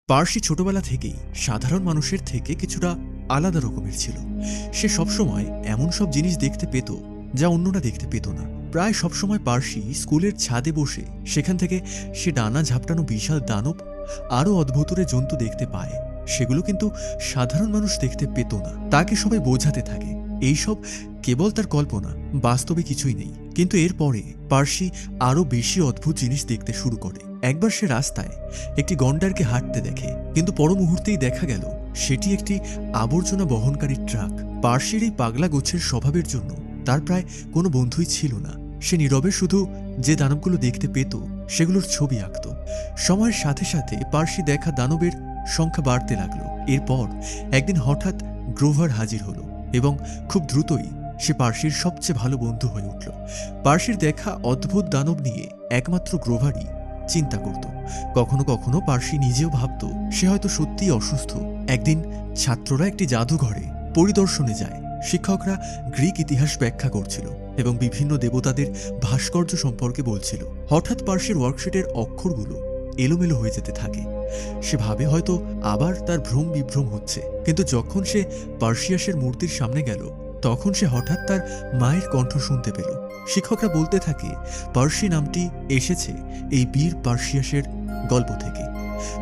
পার্সি ছোটবেলা থেকেই সাধারণ মানুষের থেকে কিছুটা আলাদা রকমের ছিল। সে সবসময় এমন সব জিনিস দেখতে পেত যা অন্যরা দেখতে পেত না। প্রায় সবসময় পার্সি স্কুলের ছাদে বসে সেখান থেকে সে ডানা ঝাপটানো বিশাল দানব আরও অদ্ভুতরে জন্তু দেখতে পায়। সেগুলো কিন্তু সাধারণ মানুষ দেখতে পেত না। তাকে সবাই বোঝাতে থাকে এইসব কেবল তার কল্পনা, বাস্তবে কিছুই নেই। কিন্তু এরপরে পার্সি আরও বেশি অদ্ভুত জিনিস দেখতে শুরু করে। একবার সে রাস্তায় একটি গন্ডারকে হাঁটতে দেখে, কিন্তু পর মুহূর্তেই দেখা গেল সেটি একটি আবর্জনা বহনকারী ট্রাক। পার্সির এই পাগলা গোছের স্বভাবের জন্য তার প্রায় কোনো বন্ধুই ছিল না। সে নীরবে শুধু যে দানবগুলো দেখতে পেত সেগুলোর ছবি আঁকত। সময়ের সাথে সাথে পার্সি দেখা দানবের সংখ্যা বাড়তে লাগলো। এরপর একদিন হঠাৎ গ্রোভার হাজির হলো এবং খুব দ্রুতই সে পার্সির সবচেয়ে ভালো বন্ধু হয়ে উঠল। পার্সির দেখা অদ্ভুত দানব নিয়ে একমাত্র গ্রোভারই চিন্তা করত। কখনো কখনো পার্সি নিজেও ভাবত সে হয়তো সত্যিই অসুস্থ। একদিন ছাত্ররা একটি জাদুঘরে পরিদর্শনে যায়। শিক্ষকরা গ্রিক ইতিহাস ব্যাখ্যা করছিল এবং বিভিন্ন দেবতাদের ভাস্কর্য সম্পর্কে বলছিল। হঠাৎ পার্সির ওয়ার্কশিটের অক্ষরগুলো এলোমেলো হয়ে যেতে থাকে। সে ভাবে হয়তো আবার তার ভ্রম বিভ্রম হচ্ছে। কিন্তু যখন সে পার্সিয়াসের মূর্তির সামনে গেল তখন সে হঠাৎ তার মায়ের কণ্ঠ শুনতে পেল। শিক্ষকরা বলতে থাকে পার্সি নামটি এসেছে এই বীর পার্সিয়াসের গল্প থেকে।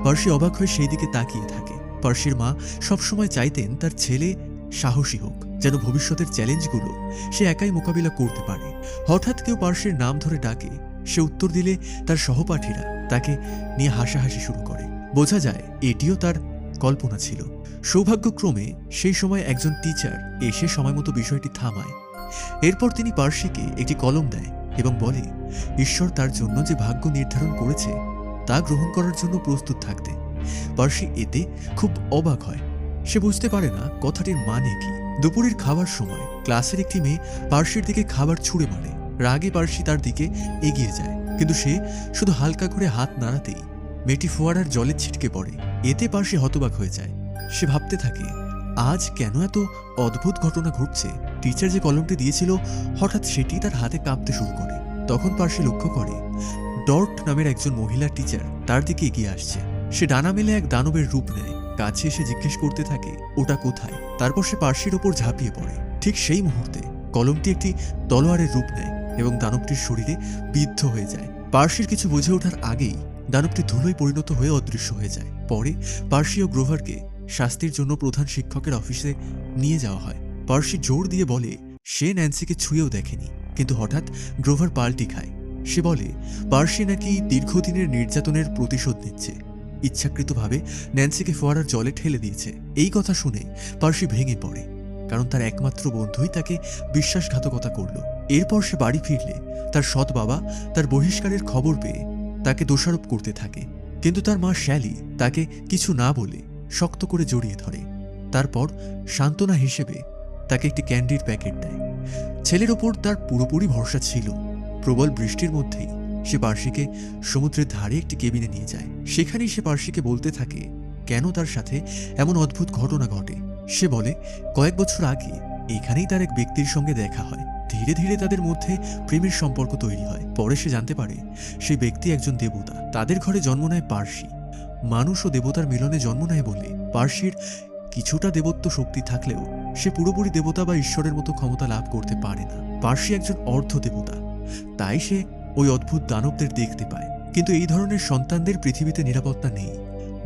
পার্সি অবাক হয়ে সেই দিকে তাকিয়ে থাকে। পার্সির মা সবসময় চাইতেন তার ছেলে সাহসী হোক, যেন ভবিষ্যতের চ্যালেঞ্জগুলো সে একাই মোকাবিলা করতে পারে। হঠাৎ কেউ পার্সির নাম ধরে ডাকে। সে উত্তর দিলে তার সহপাঠীরা তাকে নিয়ে হাসাহাসি শুরু করে। বোঝা যায় এটিও তার কল্পনা ছিল। সৌভাগ্যক্রমে সেই সময় একজন টিচার এসে সময়মতো বিষয়টি থামায়। এরপর তিনি পার্সিকে একটি কলম দেয় এবং বলে ঈশ্বর তার জন্য যে ভাগ্য নির্ধারণ করেছে তা গ্রহণ করার জন্য প্রস্তুত থাকতে। পার্সি এতে খুব অবাক হয়। সে বুঝতে পারে না কথাটির মানে কি। দুপুরের খাবার সময় ক্লাসের একটি মেয়ে পার্সির দিকে খাবার ছুঁড়ে মারে। রাগে পার্সি তার দিকে এগিয়ে যায়, কিন্তু সে শুধু হালকা করে হাত নাড়াতেই মেয়েটি ফোয়ারার জলে ছিটকে পড়ে। এতে পার্সি হতবাক হয়ে যায়। সে ভাবতে থাকে আজ কেন এত অদ্ভুত ঘটনা ঘটছে। টিচার যে কলমটি দিয়েছিল হঠাৎ সেটি তার হাতে কাঁপতে শুরু করে। তখন পার্সি লক্ষ্য করে ডর্ট নামের একজন মহিলা টিচার তার দিকে এগিয়ে আসছে। সে ডানা মেলে এক দানবের রূপ নেয়। কাছে এসে জিজ্ঞেস করতে থাকে ওটা কোথায়। তারপর সে পার্সির ওপর ঝাঁপিয়ে পড়ে। ঠিক সেই মুহূর্তে কলমটি একটি তলোয়ারের রূপ নেয় এবং দানবটির শরীরে বিদ্ধ হয়ে যায়। পার্সির কিছু বুঝে ওঠার আগেই দানবটি ধুলোয় পরিণত হয়ে অদৃশ্য হয়ে যায়। পরে পার্সি ও গ্রোভারকে শাস্তির জন্য প্রধান শিক্ষকের অফিসে নিয়ে যাওয়া হয়। পার্সি জোর দিয়ে বলে সে ন্যান্সিকে ছুঁয়েও দেখেনি, কিন্তু হঠাৎ গ্রোভার পাল্টি খায়। সে বলে পার্সি নাকি দীর্ঘদিনের নির্যাতনের প্রতিশোধ নিচ্ছে। ইচ্ছাকৃতভাবে ন্যান্সিকে ফোয়ারার জলে ঠেলে দিয়েছে। এই কথা শুনে পার্সি ভেঙে পড়ে, কারণ তার একমাত্র বন্ধুই তাকে বিশ্বাসঘাতকতা করল। এরপর সে বাড়ি ফিরলে তার সৎ বাবা তার বহিষ্কারের খবর পেয়ে তাকে দোষারোপ করতে থাকে। কিন্তু তার মা শ্যালি তাকে কিছু না বলে শক্ত করে জড়িয়ে ধরে। তারপর সান্ত্বনা হিসেবে তাকে একটি ক্যান্ডির প্যাকেট দেয়। ছেলের ওপর তার পুরোপুরি ভরসা ছিল। প্রবল বৃষ্টির মধ্যেই সে পার্সিকে সমুদ্রের ধারে একটি কেবিনে নিয়ে যায়। সেখানেই সে পার্সিকে বলতে থাকে কেন তার সাথে এমন অদ্ভুত ঘটনা ঘটে। সে বলে কয়েক বছর আগে এখানেই তার এক ব্যক্তির সঙ্গে দেখা হয়। ধীরে ধীরে তাদের মধ্যে প্রেমের সম্পর্ক তৈরি হয়। পরে সে জানতে পারে সেই ব্যক্তি একজন দেবতা। তাদের ঘরে জন্ম নেয় পার্সি। মানুষ ও দেবতার মিলনে জন্ম নেয় বলে পার্সির কিছুটা দেবত্ব শক্তি থাকলেও সে পুরোপুরি দেবতা বা ঈশ্বরের মতো ক্ষমতা লাভ করতে পারে না। পার্সি একজন অর্ধ দেবতা, তাই সে ওই অদ্ভুত দানবদের দেখতে পায়। কিন্তু এই ধরনের সন্তানদের পৃথিবীতে নিরাপত্তা নেই।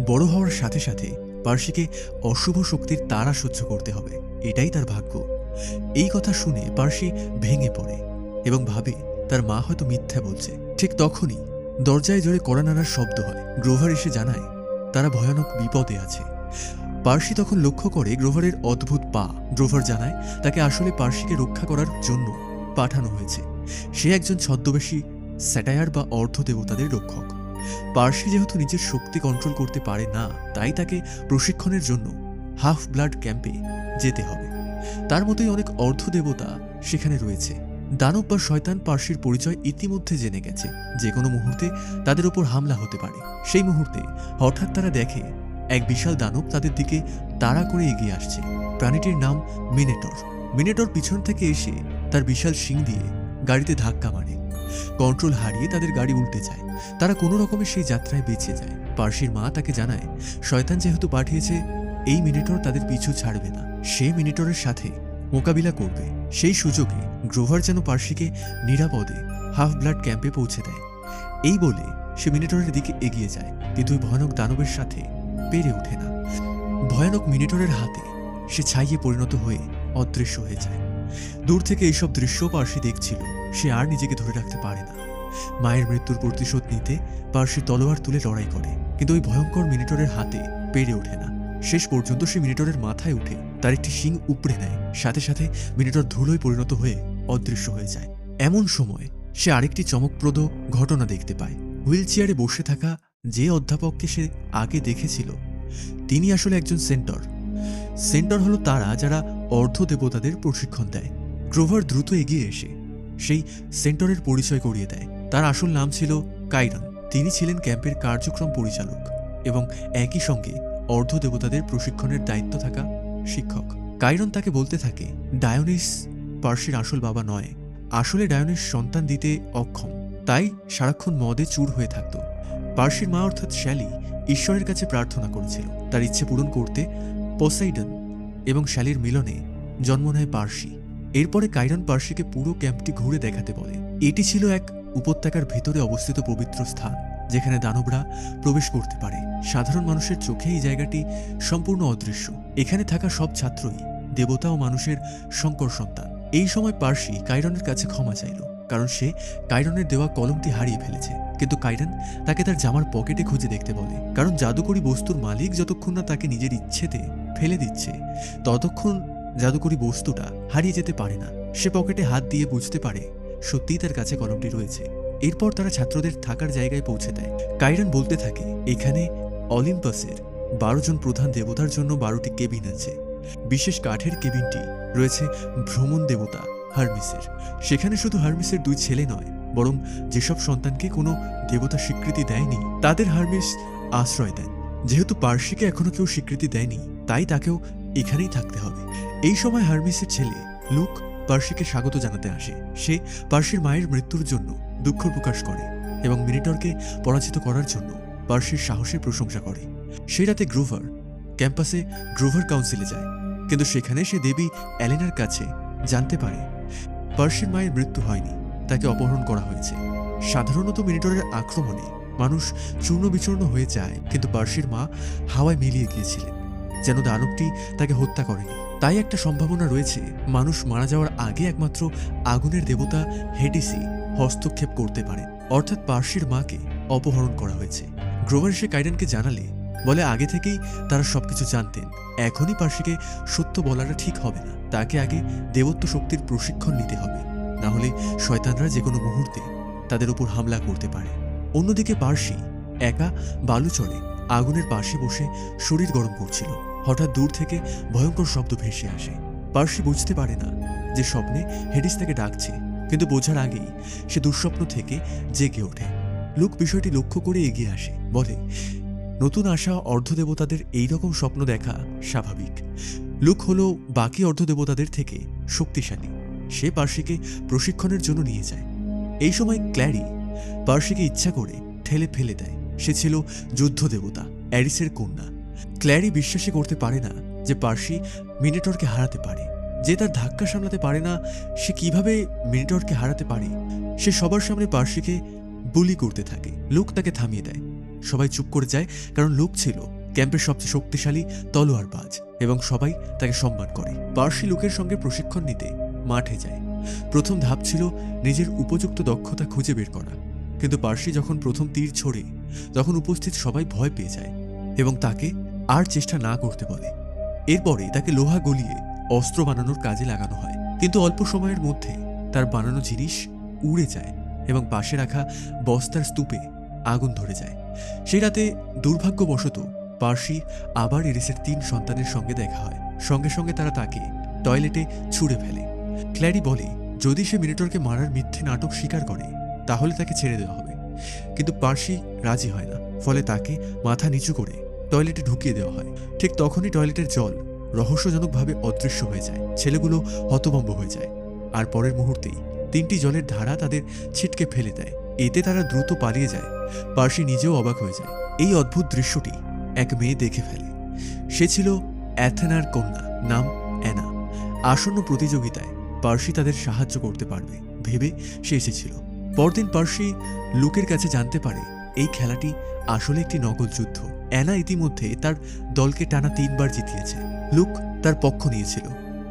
বড় হওয়ার সাথে সাথে পার্সিকে অশুভ শক্তির তাড়া সহ্য করতে হবে, এটাই তার ভাগ্য। এই কথা শুনে পার্সি ভেঙে পড়ে এবং ভাবে তার মা হয়তো মিথ্যা বলছে। ঠিক তখনই দরজায় জোরে কড়া নাড়ার শব্দ হয়। গ্রোভার এসে জানায় তারা ভয়ানক বিপদে আছে। পার্সি তখন লক্ষ্য করে গ্রোভারের অদ্ভুত পা। গ্রোভার জানায় তাকে আসলে পার্সিকে রক্ষা করার জন্য পাঠানো হয়েছে। সে একজন ছদ্মবেশী স্যাটায়ার বা অর্ধ দেবতাদের রক্ষক। পার্সি যেহেতু নিজের শক্তি কন্ট্রোল করতে পারে না, তাই তাকে প্রশিক্ষণের জন্য হাফ ব্লাড ক্যাম্পে যেতে হবে। তার মতোই অনেক অর্ধ দেবতা সেখানে রয়েছে। দানব বা শয়তান পার্সির পরিচয় ইতিমধ্যে জেনে গেছে। যে কোনো মুহূর্তে তাদের উপর হামলা হতে পারে। সেই মুহূর্তে হঠাৎ তারা দেখে এক বিশাল দানব তাদের দিকে তাড়া করে এগিয়ে আসছে। প্রাণীটির নাম মিনেটর। মিনেটর পিছন থেকে এসে তার বিশাল শিং দিয়ে গাড়িতে ধাক্কা মারে। কন্ট্রোল হারিয়ে তাদের গাড়ি উল্টে যায়। তারা কোনো রকমে সেই যাত্রায় বেঁচে যায়। পার্সির মা তাকে জানায় শয়তান যেহেতু পাঠিয়েছে, এই মিনিটর তাদের পিছু ছাড়বে না, সে মিনিটরের সাথে মোকাবিলা করবে। সেই সুযোগে গ্রোভার যেন পার্সিকে নিরাপদে হাফ ব্লাড ক্যাম্পে পৌঁছে দেয়। এই বলে সে মিনিটরের দিকে এগিয়ে যায়, কিন্তু ওই ভয়ানক দানবের সাথে পেরে ওঠে না। ভয়ানক মিনিটরের হাতে সে ছাইয়ে পরিণত হয়ে অদৃশ্য হয়ে যায়। দূর থেকে এইসব দৃশ্য পার্সি দেখছিল। সে আর নিজেকে ধরে রাখতে পারে না। মায়ের মৃত্যুর প্রতিশোধ নিতে পার্সি তলোয়ার তুলে লড়াই করে, কিন্তু ওই ভয়ঙ্কর মিনিটরের হাতে পেরে ওঠে না। শেষ পর্যন্ত সে মিনিটরের মাথায় উঠে তার একটি শিং উপড়ে নেয়। সাথে সাথে মিনিটর ধুলোয় পরিণত হয়ে অদৃশ্য হয়ে যায়। এমন সময় সে আরেকটি চমকপ্রদ ঘটনা দেখতে পায়। হুইল চেয়ারে বসে থাকা যে অধ্যাপককে সে আগে দেখেছিল, তিনি আসলে একজন সেন্টর। সেন্টর হলো তারা যারা অর্ধ দেবতাদের প্রশিক্ষণ দেয়। গ্রোভার দ্রুত এগিয়ে এসে সেই সেন্টরের পরিচয় করিয়ে দেয়। তার আসল নাম ছিল কাইরন। তিনি ছিলেন ক্যাম্পের কার্যক্রম পরিচালক এবং একই সঙ্গে অর্ধ দেবতাদের প্রশিক্ষণের দায়িত্ব থাকা শিক্ষক। কাইরন তাকে বলতে থাকে ডায়োনিস পার্সির আসল বাবা নয়, আসলে ডায়োনিস সন্তান দিতে অক্ষম, তাই সারাক্ষণ মদে চুর হয়ে থাকত। পার্সির মা অর্থাৎ শ্যালি ঈশ্বরের কাছে প্রার্থনা করেছিল তার ইচ্ছে পূরণ করতে। পোসাইডন এবং শ্যালির মিলনে জন্ম নেয় পার্সি। এরপরে কাইরন পার্সিকে পুরো ক্যাম্পটি ঘুরে দেখাতে বলে। এটি ছিল এক উপত্যকার ভেতরে অবস্থিত পবিত্র স্থান, যেখানে দানবরা প্রবেশ করতে পারে। সাধারণ মানুষের চোখে এই জায়গাটি সম্পূর্ণ অদৃশ্য। এখানে থাকা সব ছাত্রই দেবতা ও মানুষের সংকর সন্তান। এই সময় পার্সি কাইরনের কাছে ক্ষমা চাইল, কারণ সে কাইরনের দেওয়া কলমটি হারিয়ে ফেলেছে। কিন্তু কাইরন তাকে তার জামার পকেটে খুঁজে দেখতে বলে, কারণ জাদুকরী বস্তুর মালিক যতক্ষণ না তাকে নিজের ইচ্ছেতে ফেলে দিচ্ছে, ততক্ষণ জাদুকরী বস্তুটা হারিয়ে যেতে পারে না। সে পকেটে হাত দিয়ে বুঝতে পারে সত্যিই তার কাছে কলমটি রয়েছে। এরপর তারা ছাত্রদের থাকার জায়গায় পৌঁছে দেয়। কাইরন বলতে থাকে এখানে অলিম্পাসের 12 জন প্রধান দেবতার জন্য 12টি কেবিন আছে। বিশেষ কাঠের কেবিনটি রয়েছে ভ্রমণ দেবতা হার্মিসের। সেখানে শুধু হার্মিসের 2 ছেলে নয়, বরং যেসব সন্তানকে কোনো দেবতা স্বীকৃতি দেয়নি তাদের হার্মিস আশ্রয় দেন। যেহেতু পার্সিকে এখনো কেউ স্বীকৃতি দেয়নি, তাই তাকেও এখানেই থাকতে হবে। এই সময় হার্মিসের ছেলে লুক পার্সিকে স্বাগত জানাতে আসে। সে পার্সির মায়ের মৃত্যুর জন্য দুঃখ প্রকাশ করে এবং মিনিটরকে পরাজিত করার জন্য পার্সির সাহসের প্রশংসা করে। সেই রাতে গ্রোভার ক্যাম্পাসে গ্রোভার কাউন্সিলে যায়, কিন্তু সেখানে সে দেবী অ্যালেনার কাছে জানতে পারে পার্সির মায়ের মৃত্যু হয়নি, তাকে অপহরণ করা হয়েছে। সাধারণত মিনিটরের আক্রমণে মানুষ চূর্ণ বিচূর্ণ হয়ে যায়, কিন্তু পার্সির মা হাওয়ায় মিলিয়ে গিয়েছিলেন, যেন দানবটি তাকে হত্যা করেনি। তাই একটা সম্ভাবনা রয়েছে মানুষ মারা যাওয়ার আগে একমাত্র আগুনের দেবতা হেডিসি হস্তক্ষেপ করতে পারেন, অর্থাৎ পার্সির মাকে অপহরণ করা হয়েছে। গ্রোভার সে কাইরনকে জানালে বলে আগে থেকেই তারা সবকিছু জানতেন। এখনই পার্সিকে সত্য বলাটা ঠিক হবে না, তাকে আগে দেবত্ব শক্তির প্রশিক্ষণ নিতে হবে, না হলে শয়তানরা যে কোনো মুহূর্তে তাদের উপর হামলা করতে পারে। অন্যদিকে পার্সি একা বালুচরে আগুনের পাশে বসে শরীর গরম করছিল। হঠাৎ দূর থেকে ভয়ঙ্কর শব্দ ভেসে আসে। পার্সি বুঝতে পারে না যে স্বপ্নে হেডিস তাকে ডাকছে, কিন্তু বোঝার আগেই সে দুঃস্বপ্ন থেকে জেগে ওঠে। লুক বিষয়টি লক্ষ্য করে এগিয়ে আসে, বলে নতুন আসা অর্ধদেবতাদের এইরকম স্বপ্ন দেখা স্বাভাবিক। লুক হলো বাকি অর্ধদেবতাদের থেকে শক্তিশালী। সে পার্সিকে প্রশিক্ষণের জন্য নিয়ে যায়। এই সময় ক্ল্যারি পার্সিকে ইচ্ছা করে ঠেলে ফেলে দেয়। সে ছিল যুদ্ধ দেবতা অ্যারিসের কন্যা। ক্ল্যারি বিশ্বাসই করতে পারে না যে পার্সি মিনিটরকে হারাতে পারে। যে তার ধাক্কা সামলাতে পারে না, সে কিভাবে মিনিটরকে হারাতে পারে? সে সবার সামনে পার্সিকে বুলি করতে থাকে। লুক তাকে থামিয়ে দেয়। সবাই চুপ করে যায়, কারণ লুক ছিল ক্যাম্পের সবচেয়ে শক্তিশালী তলোয়ারবাজ এবং সবাই তাকে সম্মান করে। পার্সি লুকের সঙ্গে প্রশিক্ষণ নিতে মাঠে যায়। প্রথম ধাপ ছিল নিজের উপযুক্ত দক্ষতা খুঁজে বের করা, কিন্তু পার্সি যখন প্রথম তীর ছোড়ে তখন উপস্থিত সবাই ভয় পেয়ে যায় এবং তাকে আর চেষ্টা না করতে বলে। এরপরে তাকে লোহা গলিয়ে অস্ত্র বানানোর কাজে লাগানো হয়, কিন্তু অল্প সময়ের মধ্যে তার বানানো জিনিস উড়ে যায় এবং পাশে রাখা বস্তার স্তূপে আগুন ধরে যায়। সেই রাতে দুর্ভাগ্যবশত পার্সি আবার এরিসের 3 সন্তানের সঙ্গে দেখা হয়। সঙ্গে সঙ্গে তারা তাকে টয়লেটে ছুঁড়ে ফেলে। ক্ল্যারি বলে যদি সে মিনিটরকে মারার মিথ্যে নাটক স্বীকার করে তাহলে তাকে ছেড়ে দেওয়া হবে, কিন্তু পার্সি রাজি হয় না। ফলে তাকে মাথা নিচু করে টয়লেটে ঢুকিয়ে দেওয়া হয়। ঠিক তখনই টয়লেটের জল রহস্যজনকভাবে অদৃশ্য হয়ে যায়। ছেলেগুলো হতভম্ব হয়ে যায়, আর পরের মুহূর্তেই 3টি জলের ধারা তাদের ছিটকে ফেলে দেয়। এতে তারা দ্রুত পালিয়ে যায়। পার্সি নিজেও অবাক হয়ে যায়। এই অদ্ভুত দৃশ্যটি এক মেয়ে দেখে ফেলে। সে ছিল অ্যাথেনার কন্যা, নাম অ্যানা। আসন্ন প্রতিযোগিতায় পার্সি তাদের সাহায্য করতে পারবে ভেবে সে এসেছিল। পরদিন পার্সি লুকের কাছে জানতে পারে এই খেলাটি আসলে একটি নকল যুদ্ধ। অ্যানা ইতিমধ্যে তার দলকে টানা 3 বার জিতিয়েছে। লুক তার পক্ষ নিয়েছিল,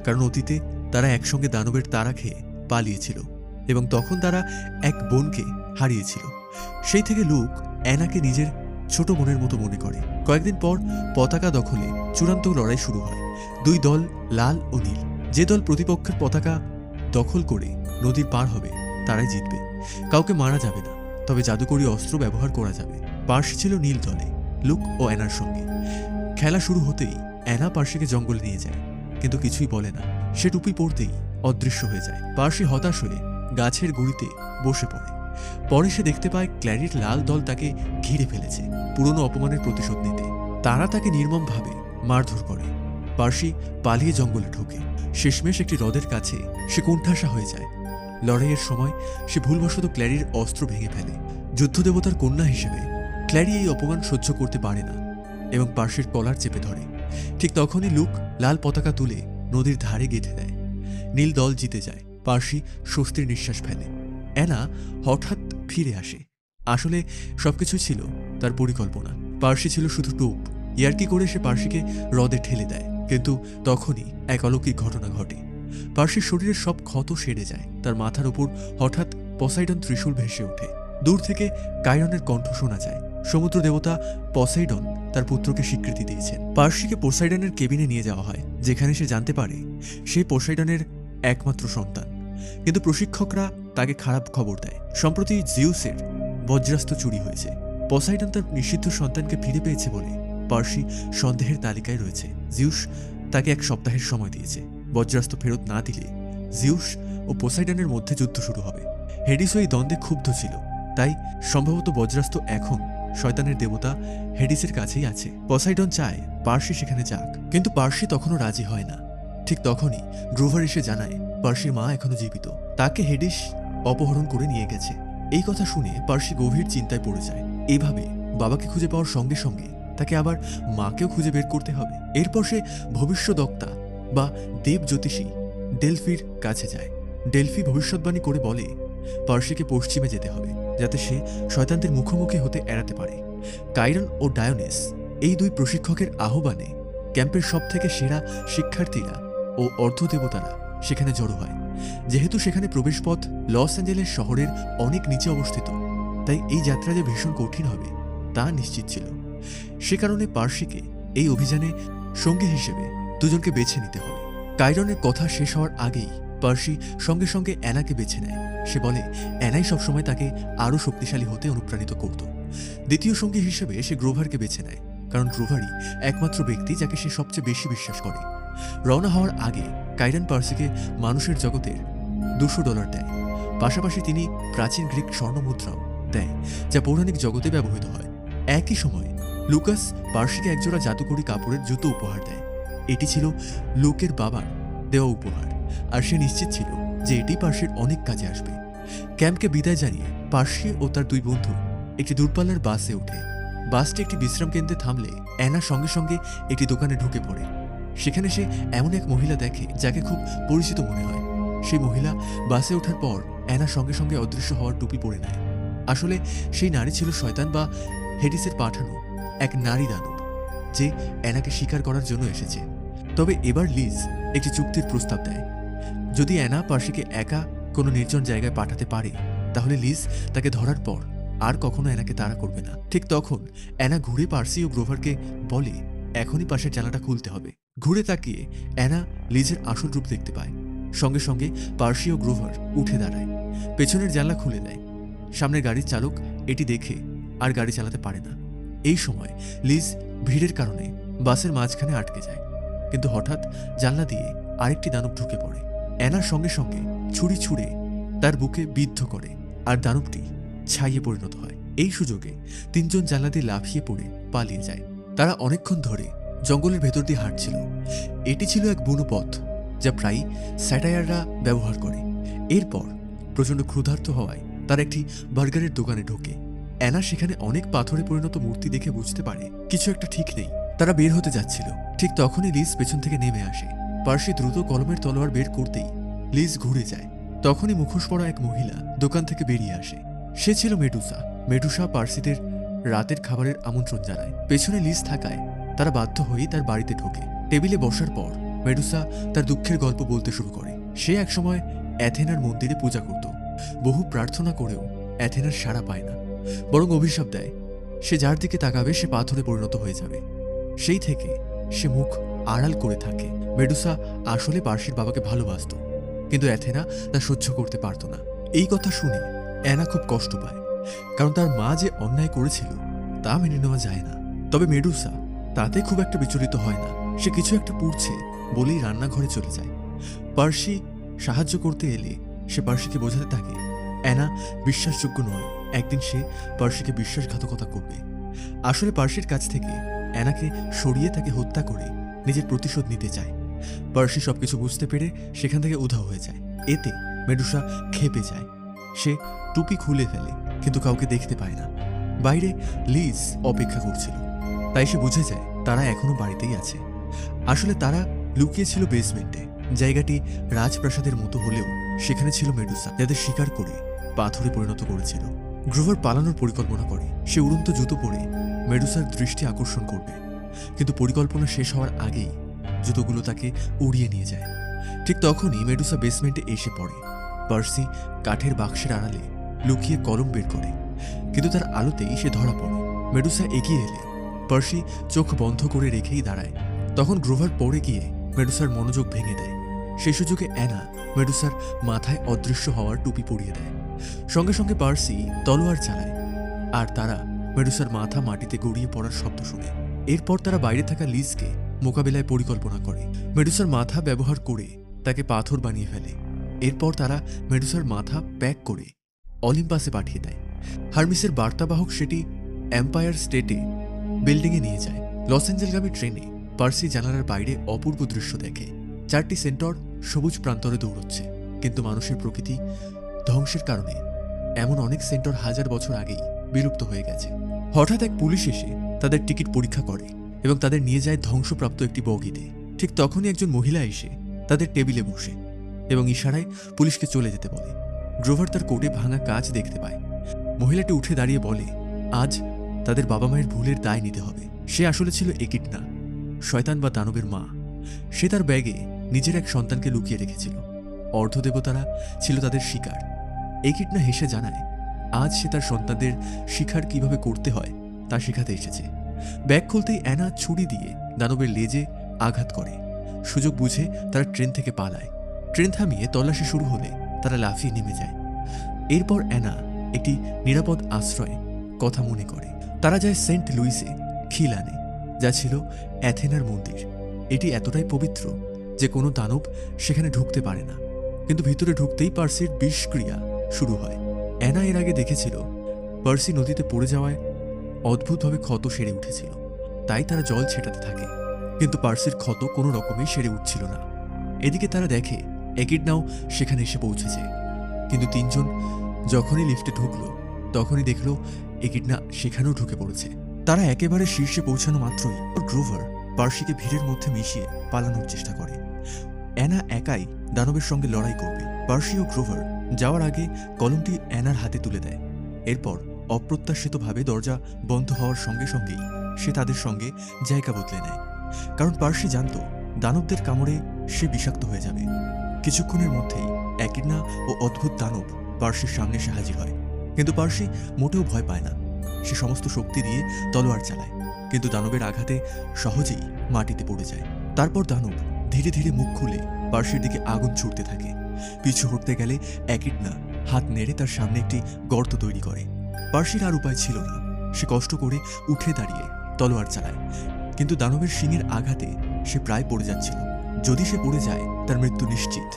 কারণ অতীতে তারা একসঙ্গে দানবের তাড়া খেয়ে পালিয়েছিল এবং তখন তারা এক বোনকে হারিয়েছিল। সেই থেকে লুক অ্যানাকে নিজের ছোট বোনের মতো মনে করে। কয়েকদিন পর পতাকা দখলে চূড়ান্ত লড়াই শুরু হয়। 2 দল, লাল ও নীল। যে দল প্রতিপক্ষের পতাকা দখল করে নদীর পার হবে তারাই জিতবে। কাউকে মারা যাবে না, তবে জাদুকরী অস্ত্র ব্যবহার করা যাবে। পার্সি ছিল নীল দলে, লুক ও অ্যানার সঙ্গে। খেলা শুরু হতেই অ্যানা পার্সিকে জঙ্গলে নিয়ে যায়, কিন্তু কিছুই বলে না। সে টুপি পরতেই অদৃশ্য হয়ে যায়। পার্সি হতাশ হয়ে গাছের গুঁড়িতে বসে পড়ে। পরে সে দেখতে পায় ক্ল্যারির লাল দল তাকে ঘিরে ফেলেছে পুরনো অপমানের প্রতিশোধ নিতে। তারা তাকে নির্মমভাবে মারধর করে। পার্সি পালিয়ে জঙ্গলে ঢোকে। শেষমেশ একটি হ্রদের কাছে সে কোণঠাসা হয়ে যায়। লড়াইয়ের সময় সে ভুলবশত ক্ল্যারির অস্ত্র ভেঙে ফেলে। যুদ্ধদেবতার কন্যা হিসেবে ক্ল্যারি এই অপমান সহ্য করতে পারে না এবং পার্সির কলার চেপে ধরে। ঠিক তখনই লুক লাল পতাকা তুলে নদীর ধারে গেঁথে দেয়। নীল দল জিতে যায়। পার্সি স্বস্তির নিঃশ্বাস ফেলে। অ্যানা হঠাৎ ফিরে আসে। আসলে সবকিছু ছিল তার পরিকল্পনা। পার্সি ছিল শুধু টোপ। ইয়ার্কি করে সে পার্সিকে হ্রদে ঠেলে দেয়, কিন্তু তখনই এক অলৌকিক ঘটনা ঘটে। পার্সির শরীরের সব ক্ষত সেরে যায়। তার মাথার উপর হঠাৎ পসাইডন ত্রিশূল ভেসে ওঠে। দূর থেকে কাইরনের কণ্ঠ শোনা যায়। সমুদ্র দেবতা পসাইডন তার পুত্রকে স্বীকৃতি দিয়েছেন। পার্সিকে পোসাইডনের কেবিনে নিয়ে যাওয়া হয়, যেখানে সে জানতে পারে সে পোসাইডনের একমাত্র সন্তান। কিন্তু প্রশিক্ষকরা তাকে খারাপ খবর দেয়। সম্প্রতি জিউসের বজ্রাস্ত্র চুরি হয়েছে। পসাইডন তার নিষিদ্ধ সন্তানকে ফিরে পেয়েছে বলে পার্সি সন্দেহের তালিকায় রয়েছে। জিউস তাকে 1 সপ্তাহের সময় দিয়েছে। বজ্রাস্ত্র ফেরত না দিলে জিউস ও পোসাইডনের মধ্যে যুদ্ধ শুরু হবে। হেডিসও এই দ্বন্দ্বে ক্ষুব্ধ ছিল, তাই সম্ভবত বজ্রাস্ত্র এখন শয়তানের দেবতা হেডিসের কাছেই আছে। পসাইডন চায় পার্সি সেখানে যাক, কিন্তু পার্সি তখনও রাজি হয় না। ঠিক তখনই গ্রোভার এসে জানায় পার্সির মা এখনো জীবিত, তাকে হেডিস অপহরণ করে নিয়ে গেছে। এই কথা শুনে পার্সি গভীর চিন্তায় পড়ে যায়। এইভাবে বাবাকে খুঁজে পাওয়ার সঙ্গে সঙ্গে তাকে আবার মাকেও খুঁজে বের করতে হবে। এরপর সে ভবিষ্যদ্বক্তা বা দেব জ্যোতিষী ডেলফির কাছে যায়। ডেলফি ভবিষ্যৎবাণী করে বলে পার্সিকে পশ্চিমে যেতে হবে, যাতে সে শয়তানদের মুখোমুখি হতে এড়াতে পারে। কাইরন ও ডায়োনিস এই 2 প্রশিক্ষকের আহ্বানে ক্যাম্পের সবথেকে সেরা শিক্ষার্থীরা ও অর্ধদেবতারা সেখানে জড়ো হয়। যেহেতু সেখানে প্রবেশপথ লস অ্যাঞ্জেলেস শহরের অনেক নিচে অবস্থিত, তাই এই যাত্রা যে ভীষণ কঠিন হবে তা নিশ্চিত ছিল। সে কারণে পার্সিকে এই অভিযানে সঙ্গী হিসেবে 2 জনকে বেছে নিতে হবে। কাইরনের কথা শেষ হওয়ার আগেই পার্সি সঙ্গে সঙ্গে অ্যানাকে বেছে নেয়। সে বলে অ্যানাই সবসময় তাকে আরও শক্তিশালী হতে অনুপ্রাণিত করত। দ্বিতীয় সঙ্গী হিসেবে সে গ্রোভারকে বেছে নেয়, কারণ গ্রোভারই একমাত্র ব্যক্তি যাকে সে সবচেয়ে বেশি বিশ্বাস করে। রওনা হওয়ার আগে কাইরন পার্সিকে মানুষের জগতের $200 দেয়। পাশাপাশি তিনি প্রাচীন গ্রিক স্বর্ণমুদ্রাও দেয়, যা পৌরাণিক জগতে ব্যবহৃত হয়। একই সময়ে লুকাস পার্সিকে একজোড়া জাদুকরী কাপড়ের জুতো উপহার দেয়। এটি ছিল লুকের বাবার দেওয়া উপহার, আর সে নিশ্চিত ছিল যে এটি পার্সির অনেক কাজে আসবে। ক্যাম্পকে বিদায় জানিয়ে পার্সি ও তার 2 বন্ধু একটি দূরপাল্লার বাসে ওঠে। বাসটি একটি বিশ্রাম কেন্দ্রে থামলে অ্যানা সঙ্গে সঙ্গে একটি দোকানে ঢুকে পড়ে। সেখানে সে এমন এক মহিলা দেখে যাকে খুব পরিচিত মনে হয়। সেই মহিলা বাসে ওঠার পর অ্যানা সঙ্গে সঙ্গে অদৃশ্য হওয়ার টুপি পরে নেয়। আসলে সেই নারী ছিল শয়তান বা হেডিসের পাঠানো এক নারী দানব, যে অ্যানাকে শিকার করার জন্য এসেছে। তবে এবার লিজ একটি চুক্তির প্রস্তাব দেয়। যদি অ্যানা পার্সিকে একা কোনো নির্জন জায়গায় পাঠাতে পারে, তাহলে লিজ তাকে ধরার পর আর কখনো অ্যানাকে তাড়া করবে না। ঠিক তখন অ্যানা ঘুরে পার্সি ও গ্রোভারকে বলে এখনই পাশের জানালাটা খুলতে হবে। ঘুরে তাকিয়ে অ্যানা লিজের আসল রূপ দেখতে পায়। সঙ্গে সঙ্গে পার্সি ও গ্রোভার উঠে দাঁড়ায়, পেছনের জানলা খুলে দেয়। সামনের গাড়ির চালক এটি দেখে আর গাড়ি চালাতে পারে না। এই সময় লিজ ভিড়ের কারণে বাসের মাঝখানে আটকে যায়, কিন্তু হঠাৎ জানলা দিয়ে আরেকটি দানব ঢুকে পড়ে। অ্যানার সঙ্গে সঙ্গে ছুরি ছুঁড়ে তার বুকে বিদ্ধ করে, আর দানবটি ছাইয়ে পরিণত হয়। এই সুযোগে 3 জন জানলা দিয়ে লাফিয়ে পড়ে পালিয়ে যায়। তারা অনেকক্ষণ ধরে জঙ্গলের ভেতর দিয়ে হাঁটছিল। এটি ছিল এক বুনো পথ, যা প্রায়ই স্যাটায়াররা ব্যবহার করে। এরপর প্রচণ্ড ক্ষুধার্ত হওয়ায় তারা একটি বার্গারের দোকানে ঢোকে। অ্যানা সেখানে অনেক পাথরে পরিণত মূর্তি দেখে বুঝতে পারে কিছু একটা ঠিক নেই। তারা বের হতে যাচ্ছিল, ঠিক তখনই লিজ পেছন থেকে নেমে আসে। পার্সি দ্রুত কলমের তলোয়ার বের করতেই লিজ ঘুরে যায়। তখনই মুখোশ পরা এক মহিলা দোকান থেকে বেরিয়ে আসে। সে ছিল মেডুসা। মেডুসা পার্সিদের রাতের খাবারের আমন্ত্রণ জানায়। পেছনে লিজ থাকায় তারা বাধ্য হয়েই তার বাড়িতে ঢোকে। টেবিলে বসার পর মেডুসা তার দুঃখের গল্প বলতে শুরু করে। সে একসময় অ্যাথেনার মন্দিরে পূজা করত। বহু প্রার্থনা করেও অ্যাথেনার সাড়া পায় না, বরং অভিশাপ দেয় সে যার দিকে তাকাবে সে পাথরে পরিণত হয়ে যাবে। সেই থেকে সে মুখ আড়াল করে থাকে। মেডুসা আসলে পার্সির বাবাকে ভালোবাসত, কিন্তু অ্যাথেনা তা সহ্য করতে পারত না। এই কথা শুনে অ্যানা খুব কষ্ট পায়, কারণ তার মা যে অন্যায় করেছিল তা মেনে নেওয়া যায় না। তবে মেডুসা তাতে খুব একটা বিচলিত হয় না। সে কিছু একটা পুড়ছে বলেই রান্নাঘরে চলে যায়। পার্সি সাহায্য করতে এলে সে পার্সিকে বোঝাতে থাকে অ্যানা বিশ্বাসযোগ্য নয়, একদিন সে পার্সিকে বিশ্বাসঘাতকতা করবে। আসলে পার্সির কাছ থেকে অ্যানাকে সরিয়ে তাকে হত্যা করে নিজের প্রতিশোধ নিতে চায়। পার্সি সবকিছু বুঝতে পেরে সেখান থেকে উধাও হয়ে যায়। এতে মেডুসা ক্ষেপে যায়। সে টুপি খুলে ফেলে, কিন্তু কাউকে দেখতে পায় না। বাইরে লিজ অপেক্ষা করছিল, তাই সে বুঝে যায় তারা এখনো বাড়িতেই আছে। আসলে তারা লুকিয়েছিল বেসমেন্টে। জায়গাটি রাজপ্রাসাদের মতো হলেও সেখানে ছিল মেডুসা, যাদের শিকার করে পাথরে পরিণত করেছিল। গ্রোভার পালানোর পরিকল্পনা করে। সে উড়ন্ত জুতো পরে মেডুসার দৃষ্টি আকর্ষণ করবে, কিন্তু পরিকল্পনা শেষ হওয়ার আগেই জুতোগুলো তাকে উড়িয়ে নিয়ে যায়। ঠিক তখনই মেডুসা বেসমেন্টে এসে পড়ে। পার্সি কাঠের বাক্সের আড়ালে লুকিয়ে কলম বের করে, কিন্তু তার আলোতেই সে ধরা পড়ে। মেডুসা এগিয়ে এলে পার্সি চোখ বন্ধ করে রেখেই দাঁড়ায়। তখন গ্রোভার পড়ে গিয়ে মেডুসার মনোযোগ ভেঙে দেয়। সেই সুযোগে অ্যানা মেডুসার মাথায় অদৃশ্য হওয়ার টুপি পরিয়ে দেয়। সঙ্গে সঙ্গে পার্সি তলোয়ার চালায়, আর তারা মেডুসার মাথা মাটিতে গড়িয়ে পড়ার শব্দ শুনে। এরপর তারা বাইরে থাকা লিজকে মোকাবেলায় পরিকল্পনা করে। মেডুসার মাথা ব্যবহার করে তাকে পাথর বানিয়ে ফেলে। এরপর তারা মেডুসার মাথা প্যাক করে অলিম্পাসে পাঠিয়ে দেয়। হার্মিসের বার্তাবাহক সেটি এম্পায়ার স্টেটে বিল্ডিংয়ে নিয়ে যায়। লস অ্যাঞ্জেলগামী ট্রেনে পার্সি জানালার বাইরে অপূর্ব দৃশ্য দেখে। 4টি সেন্টর সবুজ প্রান্তরে দৌড়চ্ছে, কিন্তু মানুষের প্রকৃতি ধ্বংসের কারণে এমন অনেক সেন্টর হাজার বছর আগেই বিলুপ্ত হয়ে গেছে। হঠাৎ এক পুলিশ এসে তাদের টিকিট পরীক্ষা করে এবং তাদের নিয়ে যায় ধ্বংসপ্রাপ্ত একটি বগিতে। ঠিক তখনই একজন মহিলা এসে তাদের টেবিলে বসে এবং ইশারায় পুলিশকে চলে যেতে বলে। গ্রোভার তার কোটে ভাঙা কাজ দেখতে পায়। মহিলাটি উঠে দাঁড়িয়ে বলে আজ তাদের বাবা মায়ের ভুলের দায় নিতে হবে। সে আসলে ছিল একিটনা, শয়তান বা দানবের মা। সে তার ব্যাগে নিজের এক সন্তানকে লুকিয়ে রেখেছিল। অর্ধদেবতারা ছিল তাদের শিকার। একিটনা হেসে জানায় আজ সে তার সন্তানদের শিকার কিভাবে করতে হয় তা শেখাতে এসেছে। ব্যাগ খুলতেই অ্যানা ছুরি দিয়ে দানবের লেজে আঘাত করে। সুযোগ বুঝে তারা ট্রেন থেকে পালায়। ট্রেন থামিয়ে তল্লাশি শুরু হলে তারা লাফিয়ে নেমে যায়। এরপর অ্যানা একটি নিরাপদ আশ্রয়ে কথা মনে করে। তারা যায় সেন্ট লুইসে খিল আনে, যা ছিল অ্যাথেনার মন্দির। এটি এতটাই পবিত্র যে কোনো দানব সেখানে ঢুকতে পারে না, কিন্তু ভিতরে ঢুকতেই পার্সির বিষক্রিয়া শুরু হয়। অ্যানা এর আগে দেখেছিল পার্সি নদীতে পড়ে যাওয়ায় অদ্ভুতভাবে ক্ষত সেরে উঠেছিল, তাই তারা জল ছেটাতে থাকে, কিন্তু পার্সির ক্ষত কোনো রকমে সেরে উঠছিল না। এদিকে তারা দেখে একিডনাও সেখানে এসে পৌঁছেছে, কিন্তু 3 জন যখনই লিফটে ঢুকল তখনই দেখল একিডনা সেখানেও ঢুকে পড়েছে। তারা একেবারে শীর্ষে পৌঁছানো মাত্রই গ্রোভার পার্সিকে ভিড়ের মধ্যে মিশিয়ে পালানোর চেষ্টা করে। অ্যানা একাই দানবের সঙ্গে লড়াই করবে। পার্সি ও গ্রোভার যাওয়ার আগে কলমটি অ্যানার হাতে তুলে দেয়। এরপর অপ্রত্যাশিতভাবে দরজা বন্ধ হওয়ার সঙ্গে সঙ্গেই সে তাদের সঙ্গে জায়গা বদলে নেয়, কারণ পার্সি জানত দানবদের কামড়ে সে বিষাক্ত হয়ে যাবে। কিছুক্ষণের মধ্যেই একিডনা ও অদ্ভুত দানব পার্সির সামনে এসে হাজির হয়, কিন্তু পার্সি মোটেও ভয় পায় না। সে সমস্ত শক্তি দিয়ে তলোয়ার চালায়, কিন্তু দানবের আঘাতে সহজেই মাটিতে পড়ে যায়। তারপর দানব ধীরে ধীরে মুখ খুলে পার্সির দিকে আগুন ছুটতে থাকে। পিছু হটতে গেলে একিডনা হাত নেড়ে তার সামনে একটি গর্ত তৈরি করে। পার্সির আর উপায় ছিল না। সে কষ্ট করে উঠে দাঁড়িয়ে তলোয়ার চালায়, কিন্তু দানবের শিঙের আঘাতে সে প্রায় পড়ে যাচ্ছিল। যদি সে পড়ে যায় তার মৃত্যু নিশ্চিত।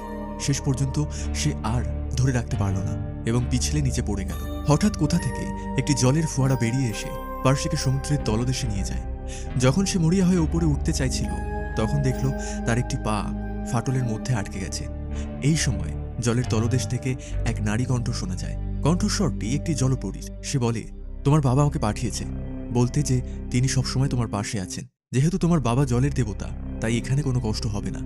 শেষ পর্যন্ত সে আর ধরে রাখতে পারল না এবং পিছলে নিচে পড়ে গেল। হঠাৎ কোথা থেকে একটি জলের ফোয়ারা বেরিয়ে এসে পার্সিকে সমুদ্রের তলদেশে নিয়ে যায়। যখন সে মরিয়া হয়ে উপরে উঠতে চাইছিল তখন দেখল তার একটি পা ফাটলের মধ্যে আটকে গেছে। এই সময় জলের তলদেশ থেকে এক নারী কণ্ঠ শোনা যায়। কণ্ঠস্বরটি একটি জলপরীর। সে বলে, তোমার বাবা আমাকে পাঠিয়েছে বলতে যে তিনি সবসময় তোমার পাশে আছেন। যেহেতু তোমার বাবা জলের দেবতা, তাই এখানে কোনো কষ্ট হবে না।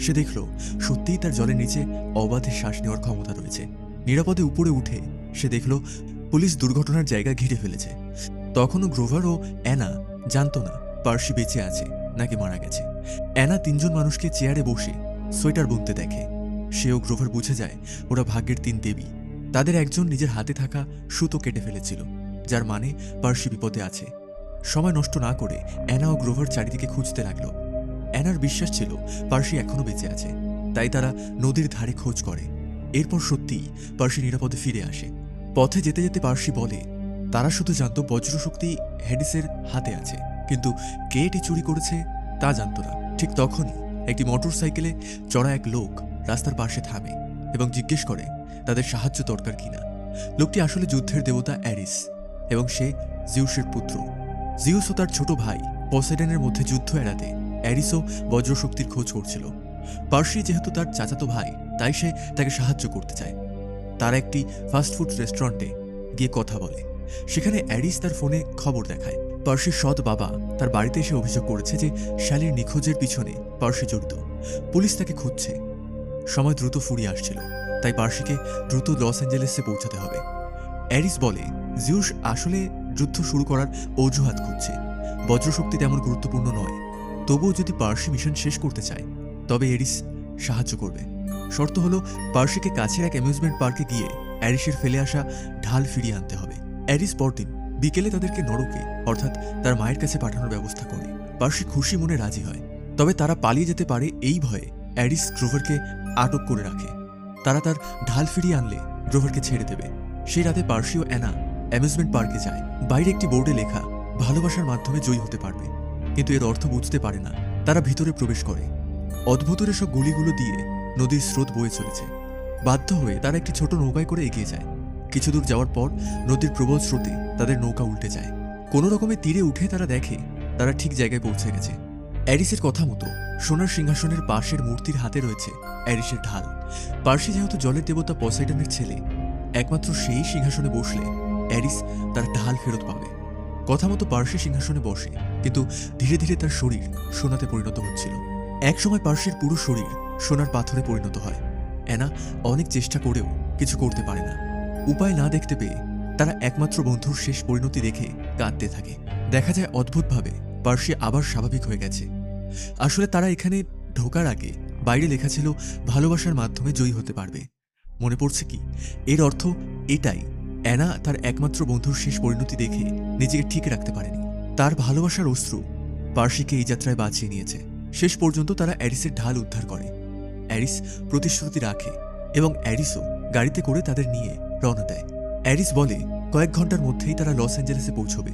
সে দেখল সত্যিই তার জলের নিচে অবাধে শ্বাস নেওয়ার ক্ষমতা রয়েছে। নিরাপদে উপরে উঠে সে দেখল পুলিশ দুর্ঘটনার জায়গা ঘিরে ফেলেছে। তখনও গ্রোভার ও অ্যানা জানত না পার্সি বেঁচে আছে নাকি মারা গেছে। অ্যানা 3 জন মানুষকে চেয়ারে বসে সোয়েটার বুনতে দেখে। সেও গ্রোভার বুঝে যায় ওরা ভাগ্যের 3 দেবী। তাদের একজন নিজের হাতে থাকা সুতো কেটে ফেলেছিল, যার মানে পার্সি বিপদে আছে। সময় নষ্ট না করে অ্যানা ও গ্রোভার চারিদিকে খুঁজতে লাগলো। অ্যানার বিশ্বাস ছিল পার্সি এখনো বেঁচে আছে, তাই তারা নদীর ধারে খোঁজ করে। এরপর সত্যিই পার্সি নিরাপদে ফিরে আসে। পথে যেতে যেতে পার্সি বলে, তারা শুধু জানত বজ্রশক্তি হেডিসের হাতে আছে, কিন্তু কে এটি চুরি করেছে তা জানত না। ঠিক তখনই একটি মোটর সাইকেলে চড়া এক লোক রাস্তার পাশে থামে এবং জিজ্ঞেস করে তাদের সাহায্য দরকার কিনা। লোকটি আসলে যুদ্ধের দেবতা অ্যারিস এবং সে জিউসের পুত্র। জিউস ও তার ছোট ভাই পসেডনের মধ্যে যুদ্ধ এড়াতে অ্যারিসও বজ্রশক্তির খোঁজ করছিল। পার্সি যেহেতু তার চাচাতো ভাই, তাই সে তাকে সাহায্য করতে চায়। তারা একটি ফাস্টফুড রেস্টুরেন্টে গিয়ে কথা বলে। সেখানে অ্যারিস তার ফোনে খবর দেখায় পার্সির সৎ বাবা তার বাড়িতে এসে অভিযোগ করেছে যে শ্যালির নিখোঁজের পিছনে পার্সি জড়িত। পুলিশ তাকে খুঁজছে। সময় দ্রুত ফুরিয়ে আসছিল, তাই পার্সিকে দ্রুত লস অ্যাঞ্জেলেসে পৌঁছাতে হবে। অ্যারিস বলে জিউস আসলে যুদ্ধ শুরু করার অজুহাত খুঁজছে। বজ্রশক্তি তেমন গুরুত্বপূর্ণ নয়। তবুও যদি পার্সি মিশন শেষ করতে চায় তবে অ্যারিস সাহায্য করবে। শর্ত হলো পার্সিকে কাছের এক অ্যামিউজমেন্ট পার্কে গিয়ে অ্যারিসের ফেলে আসা ঢাল ফিরিয়ে আনতে হবে। অ্যারিস পরদিন বিকেলে তাদেরকে নরকে অর্থাৎ তার মায়ের কাছে পাঠানোর ব্যবস্থা করে। পার্সি খুশি মনে রাজি হয়, তবে তারা পালিয়ে যেতে পারে এই ভয়ে অ্যারিস গ্রোভারকে আটক করে রাখে। তারা তার ঢাল ফিরিয়ে আনলে গ্রোভারকে ছেড়ে দেবে। সেই রাতে পার্সি ও অ্যানা অ্যামিউজমেন্ট পার্কে যায়। বাইরে একটি বোর্ডে লেখা ভালোবাসার মাধ্যমে জয়ী হতে পারবে, কিন্তু এর অর্থ বুঝতে পারে না। তারা ভিতরে প্রবেশ করে। অদ্ভুতের সব গুলিগুলো দিয়ে নদীর স্রোত বয়ে চলেছে। বাধ্য হয়ে তারা একটি ছোট নৌকায় করে এগিয়ে যায়। কিছু দূর যাওয়ার পর নদীর প্রবল স্রোতে তাদের নৌকা উল্টে যায়। কোনো রকমে তীরে উঠে তারা দেখে তারা ঠিক জায়গায় পৌঁছে গেছে। অ্যারিসের কথা মতো সোনার সিংহাসনের পাশের মূর্তির হাতে রয়েছে অ্যারিসের ঢাল। পার্সি যেহেতু জলের দেবতা পসাইডনের ছেলে, একমাত্র সেই সিংহাসনে বসলে অ্যারিস তার ঢাল ফেরত পাবে। কথা মতো পার্সি সিংহাসনে বসে, কিন্তু ধীরে ধীরে তার শরীর সোনাতে পরিণত হচ্ছিল। একসময় পার্সির পুরো শরীর সোনার পাথরে পরিণত হয়। অ্যানা অনেক চেষ্টা করেও কিছু করতে পারে না। উপায় না দেখতে পেয়ে তারা একমাত্র বন্ধুর শেষ পরিণতি দেখে কাঁদতে থাকে। দেখা যায় অদ্ভুতভাবে পার্সি আবার স্বাভাবিক হয়ে গেছে। আসলে তারা এখানে ঢোকার আগে বাইরে লেখা ছিল ভালোবাসার মাধ্যমে জয়ী হতে পারবে। মনে পড়ছে কি, এর অর্থ এটাই, অ্যানা তার একমাত্র বন্ধুর শেষ পরিণতি দেখে নিজেকে ঠিক রাখতে পারেনি। তার ভালোবাসার অশ্রু পার্সিকে এই যাত্রায় বাঁচিয়ে নিয়েছে। শেষ পর্যন্ত তারা অ্যারিসের ঢাল উদ্ধার করে। অ্যারিস প্রতিশ্রুতি রাখে এবং অ্যারিসও গাড়িতে করে তাদের নিয়ে রওনা দেয়। অ্যারিস বলে কয়েক ঘন্টার মধ্যেই তারা লস অ্যাঞ্জেলেসে পৌঁছবে,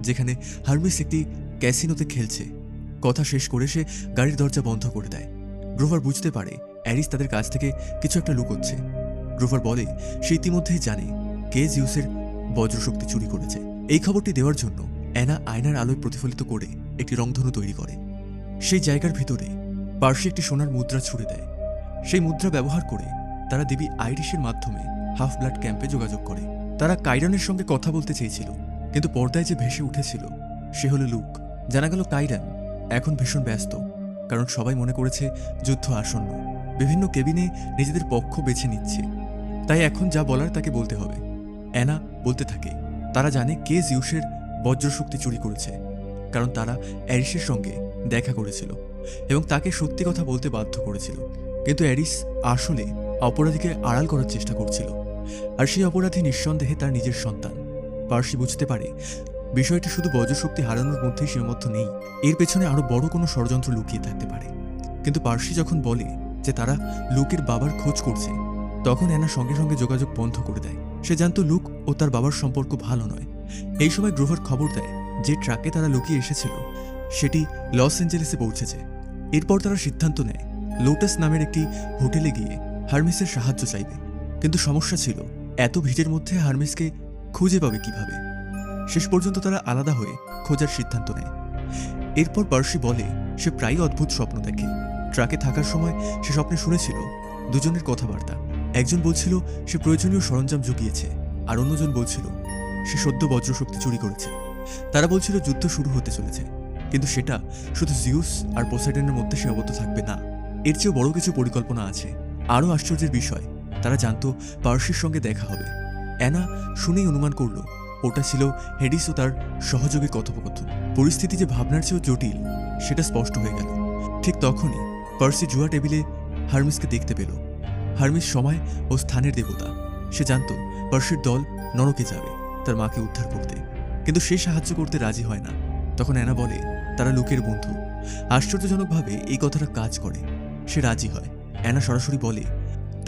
যেখানে হার্মিস একটি ক্যাসিনোতে খেলছে। কথা শেষ করে সে গাড়ির দরজা বন্ধ করে দেয়। গ্রোভার বুঝতে পারে অ্যারিস তাদের কাছ থেকে কিছু একটা লুকোচ্ছে। গ্রোভার বলে সে ইতিমধ্যেই জানে কে জিউসের বজ্রশক্তি চুরি করেছে। এই খবরটি দেওয়ার জন্য অ্যানা আয়নার আলোয় প্রতিফলিত করে একটি রংধনু তৈরি করে। সেই জায়গার ভিতরে পার্সি একটি সোনার মুদ্রা ছুড়ে দেয়। সেই মুদ্রা ব্যবহার করে তারা দেবী আইরিশের মাধ্যমে হাফ ব্লাড ক্যাম্পে যোগাযোগ করে। তারা কাইরনের সঙ্গে কথা বলতে চেয়েছিল, কিন্তু পর্দায় যে ভেসে উঠেছিল সে হলো লুক। জানা গেল কাইরন এখন ভীষণ ব্যস্ত, কারণ সবাই মনে করেছে যুদ্ধ আসন্ন। বিভিন্ন কেবিনে নিজেদের পক্ষ বেছে নিচ্ছে, তাই এখন যা বলার তাকে বলতে হবে। অ্যানা বলতে থাকে তারা জানে কে জিউসের বজ্রশক্তি চুরি করেছে, কারণ তারা অ্যারিসের সঙ্গে দেখা করেছিল এবং তাকে সত্যি কথা বলতে বাধ্য করেছিল। কিন্তু অ্যারিস আসলে অপরাধীকে আড়াল করার চেষ্টা করছিল, আর সেই অপরাধী নিঃসন্দেহে তার নিজের সন্তান। পার্সি বুঝতে পারে বিষয়টি শুধু বজ্রশক্তি হারানোর মধ্যেই সীমাবদ্ধ নেই, এর পেছনে আরো বড় কোনো ষড়যন্ত্র লুকিয়ে থাকতে পারে। কিন্তু পার্সি যখন বলে যে তারা লুকের বাবার খোঁজ করছে, তখন অ্যানা সঙ্গে সঙ্গে যোগাযোগ বন্ধ করে দেয়। সে জানত লুক ও তার বাবার সম্পর্ক ভালো নয়। এই সময় গ্রোভার খবর দেয় যে ট্রাকে তারা লুকিয়ে এসেছিল সেটি লস অ্যাঞ্জেলেসে পৌঁছেছে। এরপর তারা সিদ্ধান্ত নেয় লোটাস নামের একটি হোটেলে গিয়ে হার্মিসের সাহায্য চাইবে। কিন্তু সমস্যা ছিল এত ভিড়ের মধ্যে হার্মিসকে খুঁজে পাবে কিভাবে। শেষ পর্যন্ত তারা আলাদা হয়ে খোঁজার সিদ্ধান্ত নেয়। এরপর পার্সি বলে সে প্রায়ই অদ্ভুত স্বপ্ন দেখে। ট্রাকে থাকার সময় সে স্বপ্নে শুনেছিল দুজনের কথাবার্তা। একজন বলছিল সে প্রয়োজনীয় সরঞ্জাম জুগিয়েছে, আর অন্যজন বলছিল সে সদ্য বজ্রশক্তি চুরি করেছে। তারা বলছিল যুদ্ধ শুরু হতে চলেছে, কিন্তু সেটা শুধু জিউস আর পোসাইডনের মধ্যে সীমাবদ্ধ থাকবে না, এর চেয়েও বড় কিছু পরিকল্পনা আছে। আরও আশ্চর্যের বিষয়, তারা জানতো পার্সির সঙ্গে দেখা হবে। অ্যানা শুনেই অনুমান করল ওটা ছিল হেডিস ও তার সহযোগী কথোপকথন। পরিস্থিতি যে ভাবনার চেয়েও জটিল সেটা স্পষ্ট হয়ে গেল। ঠিক তখনই পার্সি জুয়া টেবিলে হার্মিসকে দেখতে পেল। হার্মিস সময় ও স্থানের দেবতা। সে জানত পার্সির দল নরকে যাবে তার মাকে উদ্ধার করতে, কিন্তু সে সাহায্য করতে রাজি হয় না। তখন অ্যানা বলে তারা লোকের বন্ধু। আশ্চর্যজনকভাবে এই কথাটা কাজ করে, সে রাজি হয়। অ্যানা সরাসরি বলে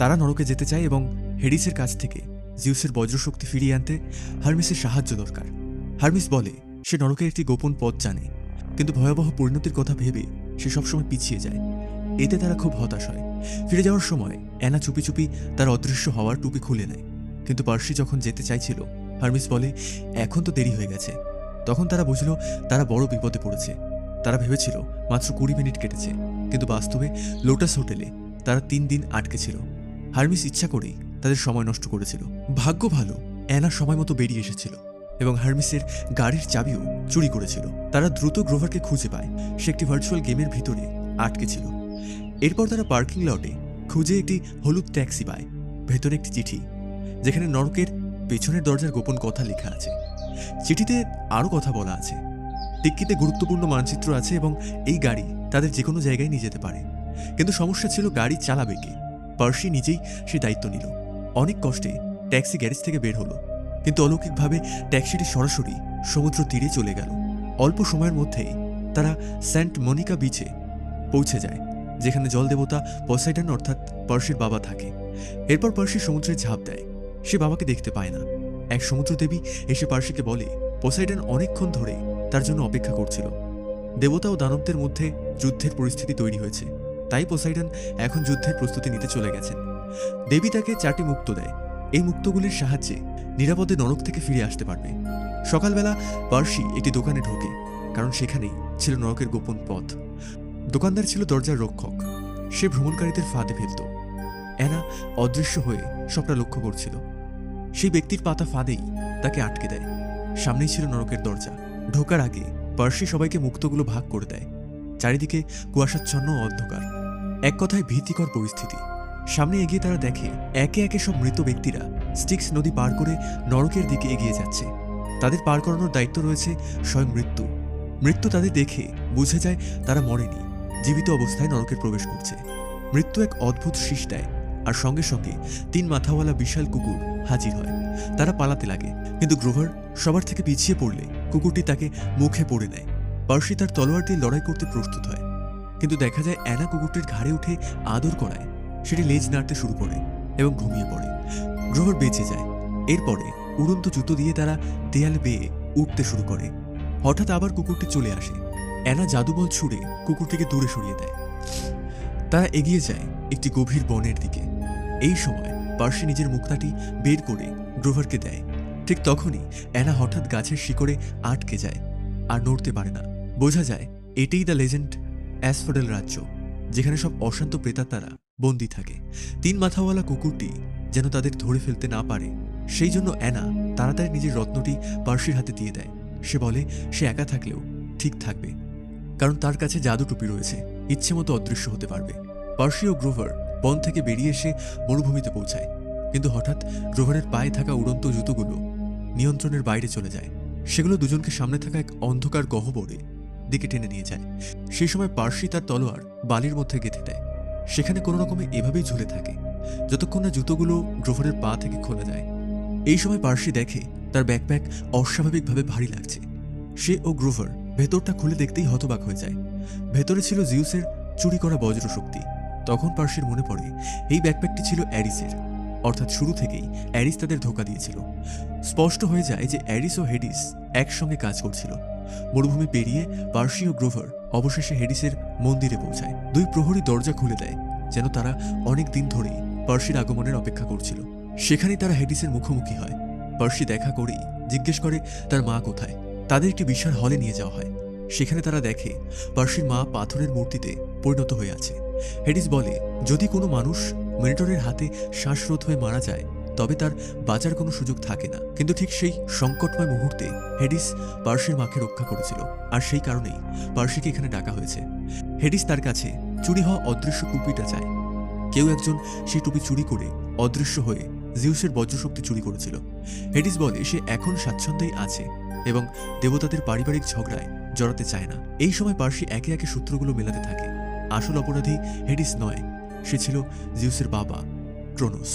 তারা নরকে যেতে চায় এবং হেডিসের কাছ থেকে জিউসের বজ্রশক্তি ফিরিয়ে আনতে হার্মিসের সাহায্য দরকার। হার্মিস বলে সে নরকের একটি গোপন পথ জানে, কিন্তু ভয়াবহ পরিণতির কথা ভেবে সে সবসময় পিছিয়ে যায়। এতে তারা খুব হতাশ হয়। ফিরে যাওয়ার সময় অ্যানা চুপি চুপি তার অদৃশ্য হওয়ার টুপি খুলে নেয়, কিন্তু পার্সি যখন যেতে চাইছিল হার্মিস বলে এখন তো দেরি হয়ে গেছে। তখন তারা বুঝল তারা বড় বিপদে পড়েছে। তারা ভেবেছিল মাত্র 20 মিনিট কেটেছে, কিন্তু বাস্তবে লোটাস হোটেলে তারা 3 দিন আটকে ছিল। হার্মিস ইচ্ছা করেই তাদের সময় নষ্ট করেছিল। ভাগ্য ভালো, অ্যানা সময় মতো বেরিয়ে এসেছিল এবং হার্মিসের গাড়ির চাবিও চুরি করেছিল। তারা দ্রুত গ্রোভারকে খুঁজে পায়। সে একটি ভার্চুয়াল গেমের ভিতরে আটকে ছিল। এরপর তারা পার্কিং লটে খুঁজে একটি হলুদ ট্যাক্সি পায়। ভেতরে একটি চিঠি, যেখানে নরকের পেছনের দরজার গোপন কথা লেখা আছে। চিঠিতে আরও কথা বলা আছে। টিক্কিতে গুরুত্বপূর্ণ মানচিত্র আছে এবং এই গাড়ি তাদের যে কোনো জায়গায় নিয়ে যেতে পারে। কিন্তু সমস্যা ছিল গাড়ি চালাবে কে। পার্সি নিজেই সে দায়িত্ব নিল। অনেক কষ্টে ট্যাক্সি গ্যারেজ থেকে বের হলো, কিন্তু অলৌকিকভাবে ট্যাক্সিটি সরাসরি সমুদ্র তীরে চলে গেল। অল্প সময়ের মধ্যেই তারা সেন্ট মনিকা বিচে পৌঁছে যায়, যেখানে জলদেবতা পসাইডন অর্থাৎ পার্সির বাবা থাকে। এরপর পার্সি সমুদ্রে ঝাঁপ দেয়। সে বাবাকে দেখতে পায় না। এক সমুদ্রদেবী এসে পার্সিকে বলে পসাইডন অনেকক্ষণ ধরে তার জন্য অপেক্ষা করছিল। দেবতা ও দানবদের মধ্যে যুদ্ধের পরিস্থিতি তৈরি হয়েছে, তাই পসাইডন এখন যুদ্ধের প্রস্তুতি নিতে চলে গেছেন। দেবী তাকে 4টি মুক্তো দেয়। এই মুক্তগুলির সাহায্যে নিরাপদে নরক থেকে ফিরে আসতে পারবে। সকালবেলা পার্সি একটি দোকানে ঢোকে, কারণ সেখানেই ছিল নরকের গোপন পথ। দোকানদার ছিল দরজার রক্ষক। সে ভ্রমণকারীদের ফাঁদে ফেলত। অ্যানা অদৃশ্য হয়ে সবটা লক্ষ্য করছিল। সেই ব্যক্তির পাতা ফাঁদেই তাকে আটকে দেয়। সামনেই ছিল নরকের দরজা। ঢোকার আগে পার্সি সবাইকে মুক্তগুলো ভাগ করে দেয়। চারিদিকে কুয়াশাচ্ছন্ন অন্ধকার, এক কথায় ভীতিকর পরিস্থিতি। সামনে এগিয়ে তারা দেখে একে একে সব মৃত ব্যক্তিরা স্টিক্স নদী পার করে নরকের দিকে এগিয়ে যাচ্ছে। তাদের পার করানোর দায়িত্ব রয়েছে স্বয়ং মৃত্যু। মৃত্যু তাদের দেখে বুঝে যায় তারা মরেনি, জীবিত অবস্থায় নরকে প্রবেশ করছে। মৃত্যু এক অদ্ভুত শীষ দেয়, আর সঙ্গে সঙ্গে 3 মাথাওয়ালা বিশাল কুকুর হাজির হয়। তারা পালাতে লাগে, কিন্তু গ্রোভার সবার থেকে পিছিয়ে পড়লে কুকুরটি তাকে মুখে পড়ে নেয়। পার্সি তার তলোয়ার দিয়ে লড়াই করতে প্রস্তুত হয়, কিন্তু দেখা যায় অ্যানা কুকুরটির ঘাড়ে উঠে আদর করায় সেটি লেজ নাড়তে শুরু করে এবং ঘুমিয়ে পড়ে। গ্রোভার বেঁচে যায়। এরপরে উড়ন্ত জুতো দিয়ে তারা দেয়াল বেয়ে উঠতে শুরু করে। হঠাৎ আবার কুকুরটি চলে আসে। অ্যানা জাদুবল ছুঁড়ে কুকুরটিকে দূরে সরিয়ে দেয়। তারা এগিয়ে যায় একটি গভীর বনের দিকে। এই সময় পার্সি নিজের মুক্তাটি বের করে গ্রোভারকে দেয়। ঠিক তখনই অ্যানা হঠাৎ গাছের শিকড়ে আটকে যায় আর নড়তে পারে না। বোঝা যায় এটাই দ্য লেজেন্ড অ্যাসফোডেল রাজ্য, যেখানে সব অশান্ত প্রেতাত্মারা বন্দী থাকে। 3 মাথাওয়ালা কুকুরটি যেন তাদের ধরে ফেলতে না পারে, সেই জন্য অ্যানা তাড়াতাড়ি নিজের রত্নটি পার্সির হাতে দিয়ে দেয়। সে বলে সে একা থাকলেও ঠিক থাকবে, কারণ তার কাছে জাদু টুপি রয়েছে, ইচ্ছে মতো অদৃশ্য হতে পারবে। পার্সি ও গ্রোভার বন থেকে বেরিয়ে এসে মরুভূমিতে পৌঁছায়, কিন্তু হঠাৎ গ্রোভারের পায়ে থাকা উড়ন্ত জুতোগুলো নিয়ন্ত্রণের বাইরে চলে যায়। সেগুলো দুজনকে সামনে থাকা এক অন্ধকার গহ্বরে দিকে টেনে নিয়ে যায়। সেই সময় পার্সি তার তলোয়ার বালির মধ্যে গেঁথে দেয়। সেখানে কোনো রকমে এভাবেই ঝুলে থাকে যতক্ষণ না জুতোগুলো গ্রোভারের পা থেকে খোলা যায়। এই সময় পার্সি দেখে তার ব্যাকপ্যাক অস্বাভাবিকভাবে ভারী লাগছে। সে ও গ্রোভার ভেতরটা খুলে দেখতেই হতবাক হয়ে যায়। ভেতরে ছিল জিউসের চুরি করা বজ্রশক্তি। তখন পার্সির মনে পড়ে এই ব্যাকপ্যাকটি ছিল অ্যারিসের, অর্থাৎ শুরু থেকেই অ্যারিস তাদের ধোঁকা দিয়েছিল। স্পষ্ট হয়ে যায় যে অ্যারিস ও হেডিস একসঙ্গে কাজ করছিল। মরুভূমি পেরিয়ে পার্সি ও গ্রোভার অবশেষে হেডিসের মন্দিরে পৌঁছায়। 2 প্রহরী দরজা খুলে দেয়, যেন তারা অনেক দিন ধরেই পার্সির আগমনের অপেক্ষা করছিল। সেখানেই তারা হেডিসের মুখোমুখি হয়। পার্সি দেখা করেই জিজ্ঞেস করে তার মা কোথায়। তাদের একটি বিশাল হলে নিয়ে যাওয়া হয়। সেখানে তারা দেখে পার্সির মা পাথরের মূর্তিতে পরিণত হয়ে আছে। হেডিস বলে যদি কোনো মানুষ মিনোটরের হাতে শ্বাসরোধ হয়ে মারা যায়, তবে তার বাঁচার কোনো সুযোগ থাকে না। কিন্তু ঠিক সেই সংকটময় মুহূর্তে হেডিস পার্সির মাকে রক্ষা করেছিল, আর সেই কারণেই পার্সিকে এখানে ডাকা হয়েছে। হেডিস তার কাছে চুরি হওয়া অদৃশ্য টুপিটা চায়। কেউ একজন সেই টুপি চুরি করে অদৃশ্য হয়ে জিউসের বজ্রশক্তি চুরি করেছিল। হেডিস বলে সে এখন স্বাচ্ছন্দ্যেই আছে এবং দেবতাদের পারিবারিক ঝগড়ায় জড়াতে চায় না। এই সময় পার্সি একে একে সূত্রগুলো মেলাতে থাকে। আসল অপরাধী হেডিস নয়, সে ছিল জিউসের বাবা ক্রোনোস।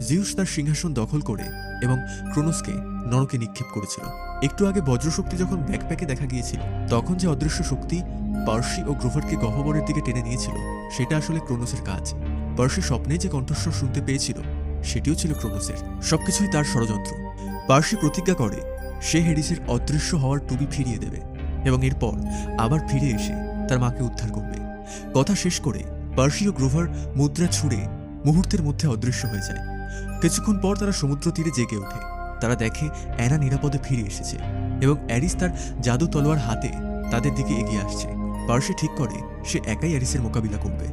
জিউস তার সিংহাসন দখল করে এবং ক্রোনোসকে নরকে নিক্ষেপ করেছিল। একটু আগে বজ্রশক্তি যখন ব্যাকপ্যাকে দেখা গিয়েছিল, তখন যে অদৃশ্য শক্তি পার্সি ও গ্রোভারকে গহ্বরের দিকে টেনে নিয়েছিল, সেটা আসলে ক্রোনোসের কাজ। পার্সি স্বপ্নে যে কণ্ঠস্বর শুনতে পেয়েছিল, সেটিও ছিল ক্রোনোসের। সবকিছুই তার ষড়যন্ত্র। পার্সি প্রতিজ্ঞা করে সে হেডিসের অদৃশ্য হওয়ার টুপি ফিরিয়ে দেবে এবং এরপর আবার ফিরে এসে তার মাকে উদ্ধার করবে। কথা শেষ করে পার্সি ও গ্রোভার মুদ্রা ছুঁড়ে মুহূর্তের মধ্যে অদৃশ্য হয়ে যায়। কিছুক্ষণ পর তারা সমুদ্র তীরে জেগে ওঠে। তারা দেখে অ্যানা নিরাপদে ফিরে এসেছে এবং অ্যারিস তার জাদু তলোয়ার হাতে তাদের দিকে এগিয়ে আসছে। পার্সি ঠিক করে সে একাই অ্যারিসের মোকাবিলা করবে,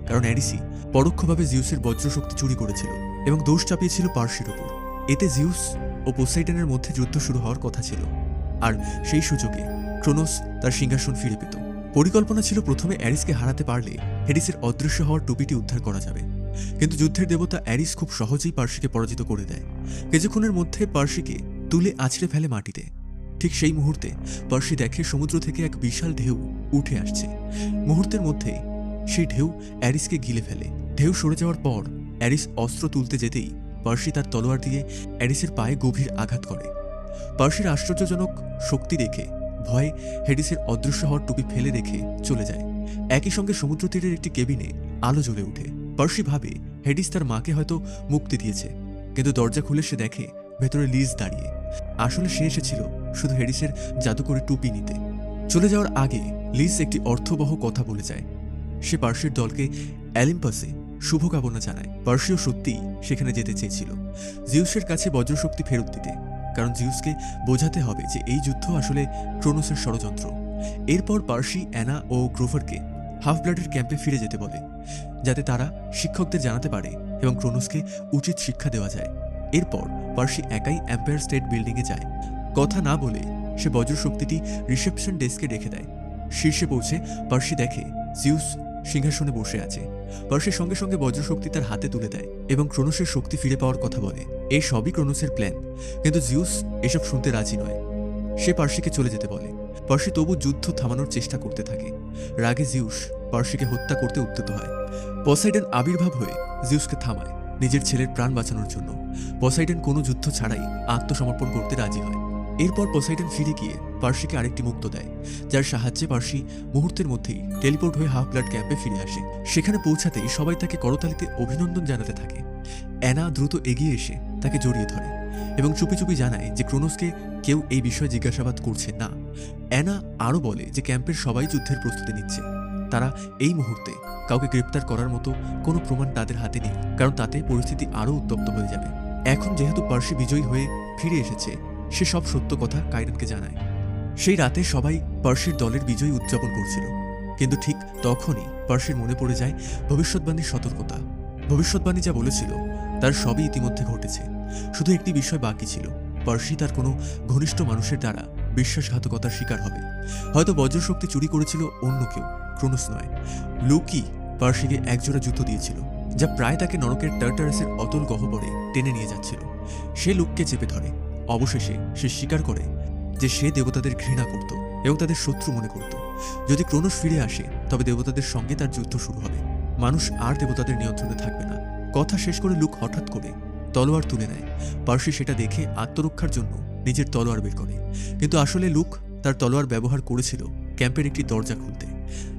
কারণ অ্যারিসই পরোক্ষভাবে জিউসের বজ্রশক্তি চুরি করেছিল এবং দোষ চাপিয়েছিল পার্সির ওপর। এতে জিউস ও পোসাইডনের মধ্যে যুদ্ধ শুরু হওয়ার কথা ছিল, আর সেই সুযোগে ক্রোনোস তার সিংহাসন ফিরে পেত। পরিকল্পনা ছিল প্রথমে অ্যারিসকে হারাতে পারলে হেডিসের অদৃশ্য হওয়ার টুপিটি উদ্ধার করা যাবে, কিন্তু যুদ্ধের দেবতা অ্যারিস খুব সহজেই পার্সিকে পরাজিত করে দেয়। কিছুক্ষণের মধ্যে পার্সিকে তুলে আছড়ে ফেলে মাটিতে। ঠিক সেই মুহূর্তে পার্সি দেখে সমুদ্র থেকে এক বিশাল ঢেউ উঠে আসছে। মুহূর্তের মধ্যে সেই ঢেউ অ্যারিসকে গিলে ফেলে। ঢেউ সরে যাওয়ার পর অ্যারিস অস্ত্র তুলতে যেতেই পার্সি তার তলোয়ার দিয়ে অ্যারিসের পায়ে গভীর আঘাত করে। পার্সির আশ্চর্যজনক শক্তি দেখে ভয়ে হেডিসের অদৃশ্য হওয়ার টুপি ফেলে রেখে চলে যায়। একই সঙ্গে সমুদ্র তীরের একটি কেবিনে আলো জ্বলে ওঠে। পার্সি ভাবে হেডিস তার মাকে হয়তো মুক্তি দিয়েছে, কিন্তু দরজা খুলে সে দেখে ভেতরে লিজ দাঁড়িয়ে। আসলে সে এসেছিল শুধু হেডিসের জাদুকরি টুপি নিতে। চলে যাওয়ার আগে লিজ একটি অর্থবহ কথা বলে যায়। সে পার্সির দলকে অলিম্পাসে শুভকামনা জানায়। পার্সিও সত্যিই সেখানে যেতে চেয়েছিল, জিউসের কাছে বজ্রশক্তি ফেরত দিতে, কারণ জিউসকে বোঝাতে হবে যে এই যুদ্ধ আসলে ক্রোনোসের ষড়যন্ত্র। এরপর পার্সি অ্যানা ও গ্রোভারকে হাফ ব্লাডের ক্যাম্পে ফিরে যেতে বলে, যাতে তারা শিক্ষকদের জানাতে পারে এবং ক্রোনোসকে উচিত শিক্ষা দেওয়া যায়। এরপর পার্সি একাই এম্পায়ার স্টেট বিল্ডিংয়ে যায়। কথা না বলে সে বজ্রশক্তিটি রিসেপশন ডেস্কে রেখে দেয়। শীর্ষে পৌঁছে পার্সি দেখে জিউস সিংহাসনে বসে আছে। পার্সির সঙ্গে সঙ্গে বজ্রশক্তি তার হাতে তুলে দেয় এবং ক্রোনোসের শক্তি ফিরে পাওয়ার কথা বলে। এই সবই ক্রোনোসের প্ল্যান, কিন্তু জিউস এসব শুনতে রাজি নয়। সে পার্সিকে চলে যেতে বলে। পার্সি তবু যুদ্ধ থামানোর চেষ্টা করতে থাকে। রাগে জিউস পার্সিকে হত্যা করতে উদ্যত হয়। পসাইডন আবির্ভাব হয়ে জিউসকে থামায় নিজের ছেলের প্রাণ বাঁচানোর জন্য। পসাইডন কোনো যুদ্ধ ছাড়াই আত্মসমর্পণ করতে রাজি হয়। এরপর পসাইডন ফিরে গিয়ে পার্সিকে আরেকটি মুক্ত দেয়, যার সাহায্যে পার্সি মুহূর্তের মধ্যেই টেলিপোর্ট হয়ে হাফ ব্লাড ক্যাম্পে ফিরে আসে। সেখানে পৌঁছাতেই সবাই তাকে করতালিতে অভিনন্দন জানাতে থাকে। অ্যানা দ্রুত এগিয়ে এসে তাকে জড়িয়ে ধরে এবং চুপি চুপি জানায় যে ক্রোনোসকে কেউ এই বিষয়ে জিজ্ঞাসাবাদ করছে না। অ্যানা আরও বলে যে ক্যাম্পের সবাই যুদ্ধের প্রস্তুতি নিচ্ছে। তারা এই মুহূর্তে কাউকে গ্রেপ্তার করার মতো কোনো প্রমাণ তাদের হাতে নেই, কারণ তাতে পরিস্থিতি আরও উত্তপ্ত হয়ে যাবে। এখন যেহেতু পার্সি বিজয়ী হয়ে ফিরে এসেছে, সে সব সত্য কথা কাইরনকে জানায়। সেই রাতে সবাই পার্সির দলের বিজয় উদযাপন করছিল, কিন্তু ঠিক তখনই পার্সির মনে পড়ে যায় ভবিষ্যৎবাণীর সতর্কতা। ভবিষ্যৎবাণী যা বলেছিল তার সবই ইতিমধ্যে ঘটেছে। শুধু একটি বিষয় বাকি ছিল, পার্সি তার কোনো ঘনিষ্ঠ মানুষের দ্বারা বিশ্বাসঘাতকতার শিকার হবে। হয়তো বজ্রশক্তি চুরি করেছিল অন্য কেউ, ক্রোনোস নয়। লুকি পার্সিকে একজোড়া জুতো দিয়েছিল, যা প্রায় তাকে নরকের টার্টারাসের অতল গহ্বরে টেনে নিয়ে যাচ্ছিল। সে লুককে চেপে ধরে। অবশেষে সে স্বীকার করে যে সে দেবতাদের ঘৃণা করত এবং তাদের শত্রু মনে করত। যদি ক্রোনোস ফিরে আসে, তবে দেবতাদের সঙ্গে তার যুদ্ধ শুরু হবে। মানুষ আর দেবতাদের নিয়ন্ত্রণে থাকবে না। কথা শেষ করে লুক হঠাৎ করে তলোয়ার তুলে নেয়। পার্সি সেটা দেখে আত্মরক্ষার জন্য নিজের তলোয়ার বের করে, কিন্তু আসলে লুক তার তলোয়ার ব্যবহার করেছিল ক্যাম্পের একটি দরজা খুলতে।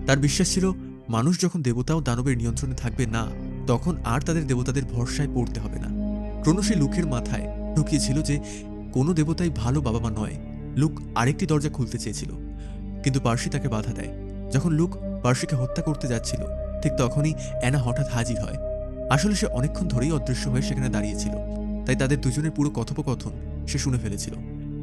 তার বিশ্বাস ছিল মানুষ যখন দেবতা ও দানবের নিয়ন্ত্রণে থাকবে না, তখন আর তাদের দেবতাদের ভরসায় পড়তে হবে না। ক্রোনোসে লুকের মাথায় ঢুকিয়েছিল যে কোনো দেবতাই ভালো বাবা মা নয়। লুক আরেকটি দরজা খুলতে চেয়েছিল, কিন্তু পার্সি তাকে বাধা দেয়। যখন লুক পার্সিকে হত্যা করতে যাচ্ছিল, ঠিক তখনই অ্যানা হঠাৎ হাজির হয়। আসলে সে অনেকক্ষণ ধরেই অদৃশ্য হয়ে সেখানে দাঁড়িয়েছিল, তাই তাদের দুজনের পুরো কথোপকথন সে শুনে ফেলেছিল।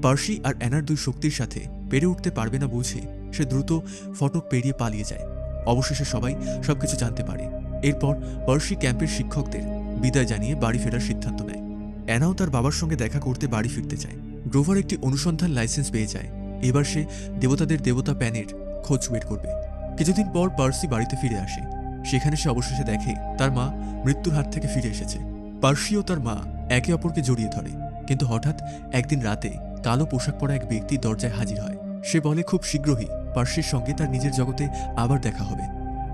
পার্সি আর অ্যানার দুই শক্তির সাথে পেরে উঠতে পারবে না বুঝে সে দ্রুত ফটক পেরিয়ে পালিয়ে যায়। অবশেষে সবাই সবকিছু জানতে পারে এরপর পার্সি ক্যাম্পের শিক্ষকদের বিদায় জানিয়ে বাড়ি ফেরার সিদ্ধান্ত নেয়। অ্যানাও তার বাবার সঙ্গে দেখা করতে বাড়ি ফিরতে চায়। গ্রোভার একটি অনুসন্ধান লাইসেন্স পেয়ে যায়। এবার সে দেবতাদের দেবতা প্যানের খোঁজ বের করবে। কিছুদিন পর পার্সি বাড়িতে ফিরে আসে। সেখানে সে অবশেষে দেখে তার মা মৃত্যুর হাত থেকে ফিরে এসেছে। পার্সি ও তার মা একে অপরকে জড়িয়ে ধরে, কিন্তু হঠাৎ একদিন রাতে কালো পোশাক পরা এক ব্যক্তি দরজায় হাজির হয়। সে বলে খুব শীঘ্রই পার্সির সঙ্গে তার নিজের জগতে আবার দেখা হবে।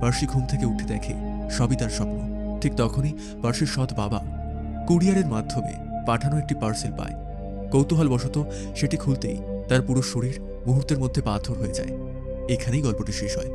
পার্সি ঘুম থেকে উঠে দেখে সবই তার স্বপ্ন। ঠিক তখনই পার্সির সৎ বাবা কুরিয়ারের মাধ্যমে পাঠানো একটি পার্সেল পায়। কৌতূহলবশত সেটি খুলতেই তার পুরো শরীর মুহূর্তের মধ্যে পাথর হয়ে যায়। এখানেই গল্পটি শেষ হয়।